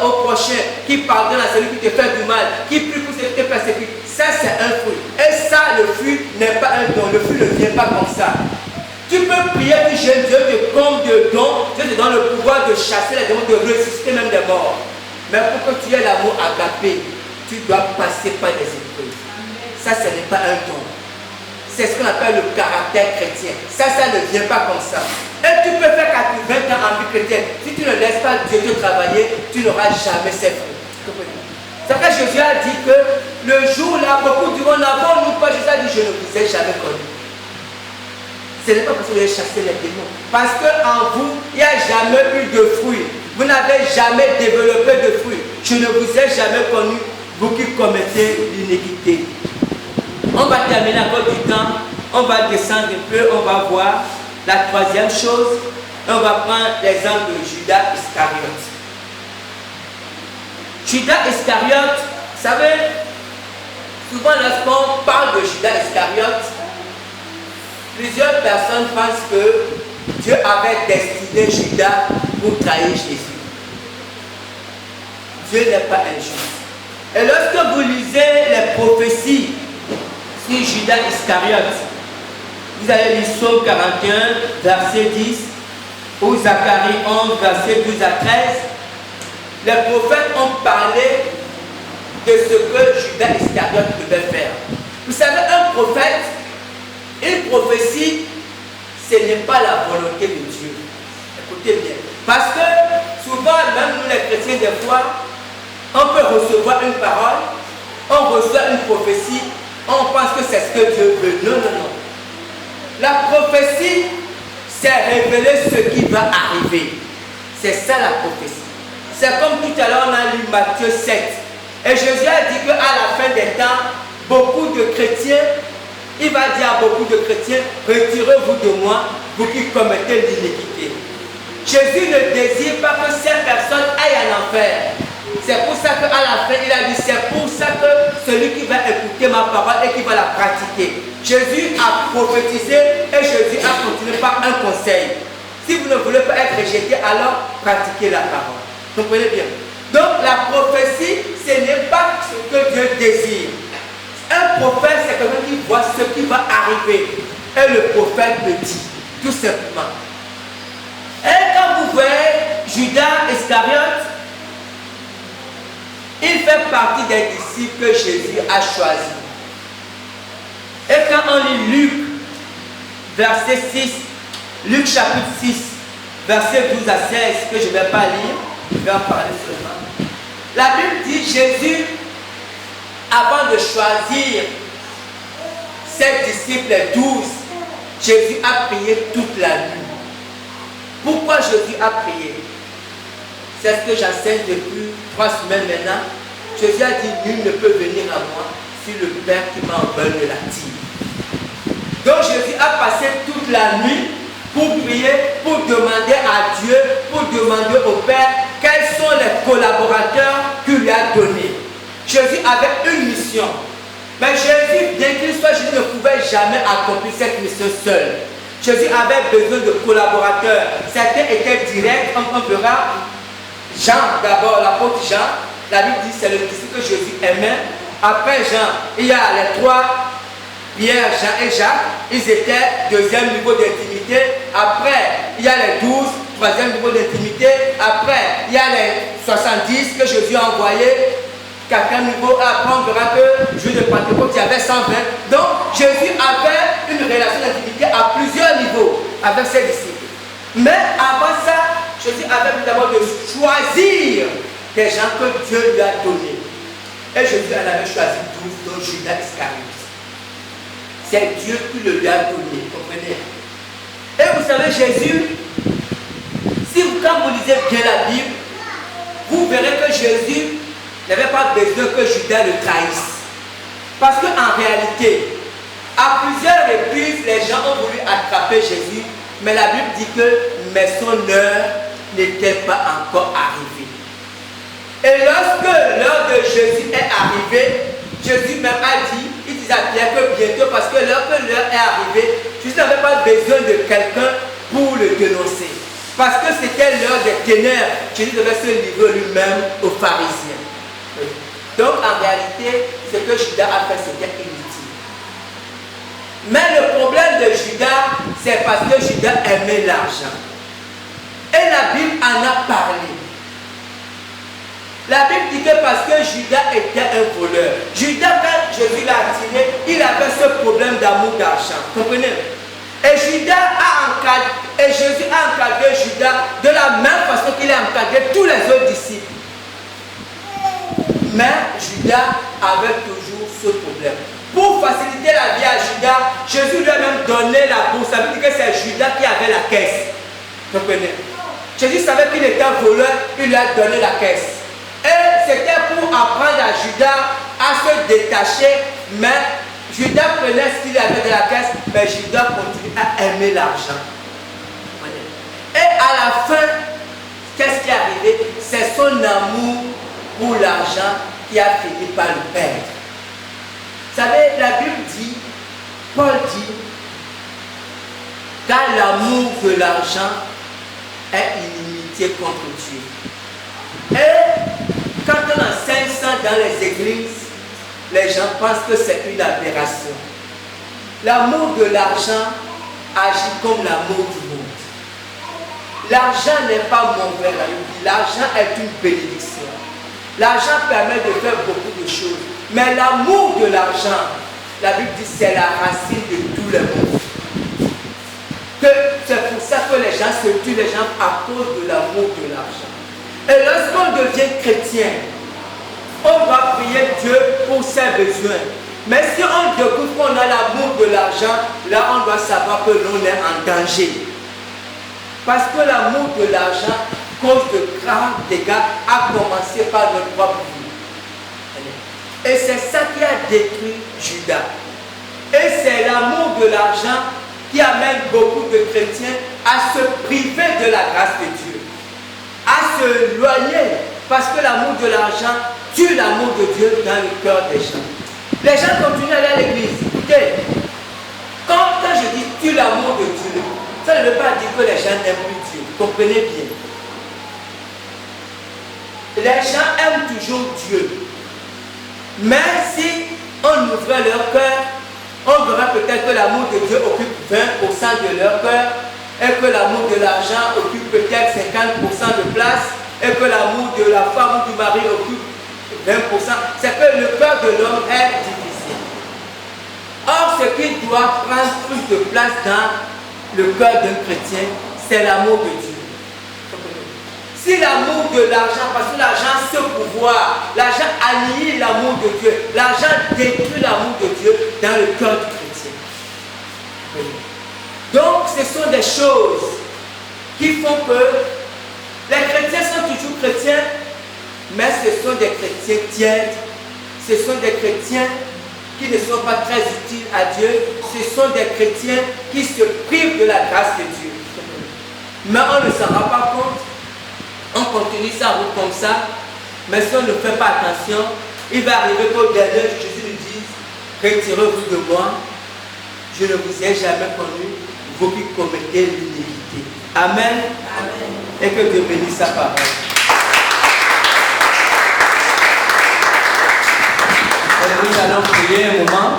au prochain, qui pardonne à celui qui te fait du mal, qui prie pour celui qui te persécute. Ça, c'est un fruit. Et ça, le fruit n'est pas un don. Le fruit ne vient pas comme ça. Tu peux prier, puis Dieu te comble de dons, Dieu te donne le pouvoir de chasser les démons, de ressusciter même des morts. Mais pour que tu aies l'amour agapé, tu dois passer par des épreuves. Ça, ce n'est pas un don. C'est ce qu'on appelle le caractère chrétien. Ça ne vient pas comme ça. Et tu peux faire 20 ans en vie chrétienne. Si tu ne laisses pas Dieu te travailler, tu n'auras jamais ces fruits. C'est vrai que Jésus a dit que le jour-là, beaucoup diront, n'avons-nous pas? Jésus a dit, je ne vous ai jamais connu. Ce n'est pas parce que vous avez chassé les démons. Parce qu'en vous, il n'y a jamais eu de fruits. Vous n'avez jamais développé de fruits. Je ne vous ai jamais connu, vous qui commettez l'iniquité. On va terminer à cause du temps. On va descendre un peu, on va voir la troisième chose. On va prendre l'exemple de Judas Iscariote. Judas Iscariote, vous savez, souvent lorsqu'on parle de Judas Iscariote, plusieurs personnes pensent que Dieu avait destiné Judas pour trahir Jésus. Dieu n'est pas injuste. Et lorsque vous lisez les prophéties sur Judas Iscariote, vous allez lire Psaume 41, verset 10, ou Zacharie 11, verset 12 à 13. Les prophètes ont parlé de ce que Judas Iscariote devait faire. Vous savez, un prophète, une prophétie, ce n'est pas la volonté de Dieu. Écoutez bien. Parce que souvent, même nous les chrétiens, des fois, on peut recevoir une parole, on reçoit une prophétie, on pense que c'est ce que Dieu veut. Non, non, non. La prophétie, c'est révéler ce qui va arriver. C'est ça la prophétie. C'est comme tout à l'heure, on a lu Matthieu 7. Et Jésus a dit qu'à la fin des temps, beaucoup de chrétiens, il va dire à beaucoup de chrétiens, retirez-vous de moi, vous qui commettez l'iniquité. Jésus ne désire pas que ces personnes aillent en enfer. C'est pour ça qu'à la fin, il a dit, c'est pour ça que celui qui va écouter ma parole et qui va la pratiquer. Jésus a prophétisé et Jésus a continué par un conseil. Si vous ne voulez pas être rejeté, alors pratiquez la parole. Comprenez bien. Donc la prophétie, ce n'est pas ce que Dieu désire. arriver. Et le prophète le dit, tout simplement. Et quand vous voyez Judas Iscariote, il fait partie des disciples que Jésus a choisis. Et quand on lit Luc, verset 6, Luc chapitre 6, verset 12 à 16, que je ne vais pas lire, je vais en parler seulement. La Bible dit, Jésus, avant de choisir ses disciples, les 12, Jésus a prié toute la nuit. Pourquoi Jésus a prié? C'est ce que j'enseigne depuis 3 semaines maintenant. Jésus a dit, nul ne peut venir à moi si le Père qui m'a envoyé ne l'attire. Donc Jésus a passé toute la nuit pour prier, pour demander à Dieu, pour demander au Père quels sont les collaborateurs qu'il lui a donnés. Jésus avait une mission. Mais Jésus, bien qu'il soit Jésus, ne pouvait jamais accomplir cette mission seul. Jésus avait besoin de collaborateurs. Certains étaient directs, on verra. Jean, d'abord, l'apôtre Jean, la Bible dit c'est le disciple que Jésus aimait. Après Jean, il y a les 3, Pierre, Jean et Jacques. Ils étaient deuxième niveau d'intimité. Après, il y a les 12, troisième niveau d'intimité. Après, il y a les 70 que Jésus a envoyés. Quatrième niveau, après on verra que jour de Pentecôte, il y avait 120. Donc, Jésus avait une relation d'intimité à plusieurs niveaux avec ses disciples. Mais avant ça, Jésus avait d'abord de choisir des gens que Dieu lui a donnés. Et Jésus en avait choisi 12, dont Judas Iscariote. C'est Dieu qui le lui a donné, comprenez? Et vous savez, Jésus, quand vous lisez bien la Bible, vous verrez que Jésus n'avait pas besoin que Judas le trahisse. Parce qu'en réalité, à plusieurs reprises, les gens ont voulu attraper Jésus, mais la Bible dit que mais son heure n'était pas encore arrivée. Et lorsque l'heure de Jésus est arrivée, Jésus même a dit, il disait à Pierre que bientôt, parce que l'heure est arrivée, Jésus n'avait pas besoin de quelqu'un pour le dénoncer. Parce que c'était l'heure des ténèbres, Jésus devait se livrer lui-même aux pharisiens. Donc en réalité, ce que Judas a fait, c'était inutile. Mais le problème de Judas, c'est parce que Judas aimait l'argent. Et la Bible en a parlé. La Bible dit que parce que Judas était un voleur. Judas, quand Jésus l'a attiré, il avait ce problème d'amour d'argent. Comprenez? Et Judas a encadré, et Jésus a encadré Judas de la même façon qu'il a encadré tous les autres disciples. Mais Judas avait toujours ce problème. Pour faciliter la vie à Judas, Jésus lui a même donné la bourse. Ça veut dire que c'est Judas qui avait la caisse. Vous comprenez? Jésus savait qu'il était un voleur, il lui a donné la caisse. Et c'était pour apprendre à Judas à se détacher, mais Judas prenait ce qu'il avait de la caisse, mais Judas continue à aimer l'argent. Et à la fin, qu'est-ce qui est arrivé? C'est son amour pour l'argent qui a fini par le perdre. Vous savez, la Bible dit, Paul dit, car l'amour de l'argent est inimitié contre Dieu. Et quand on enseigne ça dans les églises, les gens pensent que c'est une aberration. L'amour de l'argent agit comme l'amour du monde. L'argent n'est pas mauvais, l'argent est une bénédiction. L'argent permet de faire beaucoup de choses. Mais l'amour de l'argent, la Bible dit, c'est la racine de tout le monde. C'est pour ça que les gens se tuent, les gens à cause de l'amour de l'argent. Et lorsqu'on devient chrétien, on va prier Dieu pour ses besoins. Mais si on découvre qu'on a l'amour de l'argent, là on doit savoir que l'on est en danger. Parce que l'amour de l'argent cause de graves dégâts, à commencer par notre propre vie. Et c'est ça qui a détruit Judas. Et c'est l'amour de l'argent qui amène beaucoup de chrétiens à se priver de la grâce de Dieu, à se éloigner, parce que l'amour de l'argent tue l'amour de Dieu dans le cœur des gens. Les gens continuent à aller à l'église. Écoutez, quand je dis tue l'amour de Dieu, ça ne veut pas dire que les gens n'aiment plus Dieu. Comprenez bien. Les gens aiment toujours Dieu. Mais si on ouvrait leur cœur, on verra peut-être que l'amour de Dieu occupe 20% de leur cœur et que l'amour de l'argent occupe peut-être 50% de place et que l'amour de la femme ou du mari occupe 20%. C'est que le cœur de l'homme est difficile. Or, ce qui doit prendre plus de place dans le cœur d'un chrétien, c'est l'amour de Dieu. Si l'amour de l'argent, parce que l'argent c'est pouvoir, l'argent annihile l'amour de Dieu, l'argent détruit l'amour de Dieu dans le cœur du chrétien. Donc, ce sont des choses qui font que les chrétiens sont toujours chrétiens, mais ce sont des chrétiens tièdes, ce sont des chrétiens qui ne sont pas très utiles à Dieu, ce sont des chrétiens qui se privent de la grâce de Dieu. Mais on ne s'en rend pas compte. On continue sa route comme ça, mais si on ne fait pas attention, il va arriver qu'au dernier jour, Jésus nous dise, retirez-vous de moi, je ne vous ai jamais connu, vous qui commettez l'iniquité. Amen. Amen. Et que Dieu bénisse sa parole. Et nous allons prier un moment.